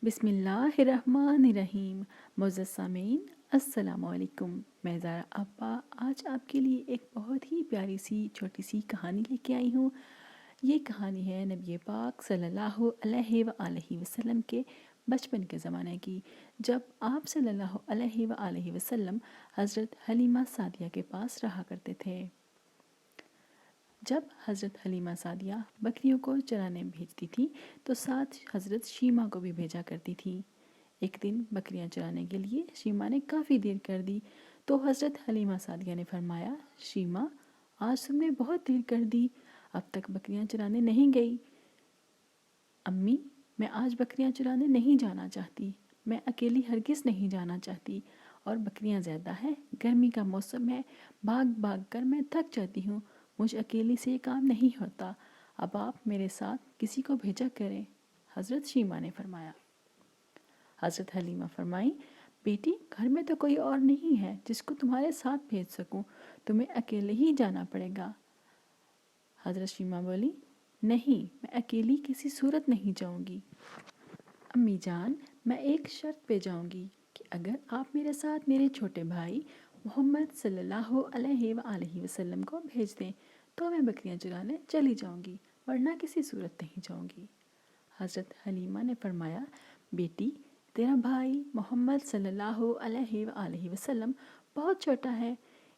بسم اللہ الرحمن الرحیم۔ معزز سامعین السلام علیکم۔ میں زارا ابا آج آپ کے لیے ایک بہت ہی پیاری سی چھوٹی سی کہانی لے کے آئی ہوں۔ یہ کہانی ہے نبی پاک صلی اللہ علیہ وآلہ وسلم کے بچپن کے زمانے کی، جب آپ صلی اللہ علیہ وآلہ وسلم حضرت حلیمہ سعدیہ کے پاس رہا کرتے تھے۔ جب حضرت حلیمہ سعدیہ بکریوں کو چرانے بھیجتی تھی تو ساتھ حضرت شیمہ کو بھی بھیجا کرتی تھی۔ ایک دن بکریاں چرانے کے لیے شیمہ نے کافی دیر کر دی تو حضرت حلیمہ سعدیہ نے فرمایا، شیمہ آج تم نے بہت دیر کر دی، اب تک بکریاں چرانے نہیں گئی۔ امی، میں آج بکریاں چرانے نہیں جانا چاہتی، میں اکیلی ہرگز نہیں جانا چاہتی، اور بکریاں زیادہ ہیں، گرمی کا موسم ہے، بھاگ بھاگ کر میں تھک جاتی ہوں، مجھ اکیلی سے یہ کام نہیں ہوتا، اب آپ میرے ساتھ کسی کو بھیجا کریں، حضرت شیمہ نے فرمایا۔ حضرت حلیمہ فرمائیں، بیٹی گھر میں تو کوئی اور نہیں ہے جس کو تمہارے ساتھ بھیج سکوں، تمہیں اکیلے ہی جانا پڑے گا۔ حضرت شیمہ بولی، نہیں، میں اکیلی کسی صورت نہیں جاؤں گی۔ امی جان، میں ایک شرط پہ جاؤں گی کہ اگر آپ میرے ساتھ میرے چھوٹے بھائی محمد صلی اللہ علیہ وآلہ وسلم کو بھیج دیں تو میں بکریاں چرانے چلی جاؤں گی، ورنہ کسی صورت نہیں جاؤں گی۔ حضرت حلیمہ نے فرمایا، بیٹی تیرا بھائی محمد صلی اللہ علیہ وآلہ وسلم بہت چھوٹا ہے،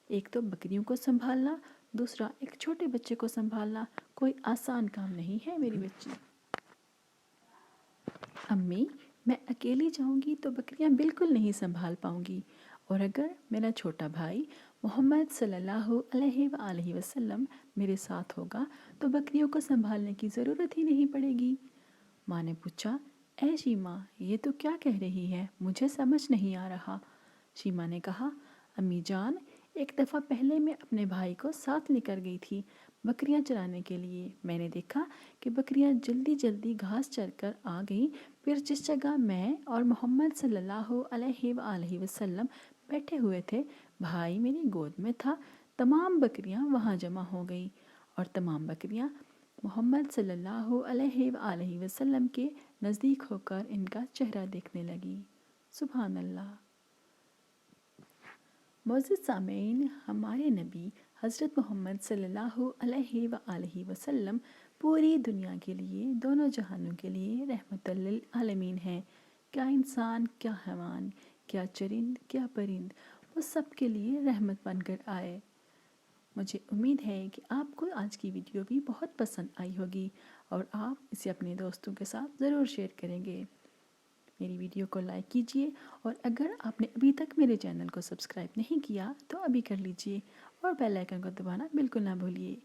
ایک تو بکریوں کو سنبھالنا، دوسرا ایک چھوٹے بچے کو سنبھالنا کوئی آسان کام نہیں ہے میری بچی۔ امی، میں اکیلی جاؤں گی تو بکریاں بالکل نہیں سنبھال پاؤں گی، اور اگر میرا چھوٹا بھائی محمد صلی اللہ علیہ وآلہ وسلم میرے ساتھ ہوگا تو بکریوں کو سنبھالنے کی ضرورت ہی نہیں پڑے گی۔ ماں نے پوچھا، اے شیمہ یہ تو کیا کہہ رہی ہے، مجھے سمجھ نہیں آ رہا۔ شیمہ نے کہا، امی جان، ایک دفعہ پہلے میں اپنے بھائی کو ساتھ لے کر گئی تھی بکریاں چرانے کے لیے، میں نے دیکھا کہ بکریاں جلدی جلدی گھاس چر کر آ گئیں، پھر جس جگہ میں اور محمد صلی اللہ علیہ وآلہ وسلم بیٹھے ہوئے تھے بھائی میری گود میں تھا، تمام بکریاں وہاں جمع ہو گئیں، اور تمام بکریاں محمد صلی اللہ علیہ وآلہ وسلم کے نزدیک ہو کر ان کا چہرہ دیکھنے لگی۔ سبحان اللہ۔ معزز سامعین، ہمارے نبی حضرت محمد صلی اللہ علیہ وآلہ وسلم پوری دنیا کے لیے، دونوں جہانوں کے لیے رحمت للعالمین ہیں۔ کیا انسان، کیا حیوان، کیا چرند، کیا پرند، وہ سب کے لیے رحمت بن کر آئے۔ مجھے امید ہے کہ آپ کو آج کی ویڈیو بھی بہت پسند آئی ہوگی اور آپ اسے اپنے دوستوں کے ساتھ ضرور شیئر کریں گے۔ میری ویڈیو کو لائک کیجئے، اور اگر آپ نے ابھی تک میرے چینل کو سبسکرائب نہیں کیا تو ابھی کر لیجئے، اور بیل آئیکن کو دبانا بالکل نہ بھولیے۔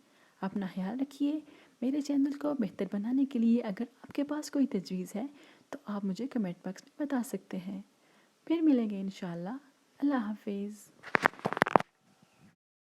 اپنا خیال رکھیے۔ میرے چینل کو بہتر بنانے کے لیے اگر آپ کے پاس کوئی تجویز ہے تو آپ مجھے کمنٹ باکس میں بتا سکتے ہیں۔ پھر ملیں گے انشاءاللہ۔ اللہ حافظ۔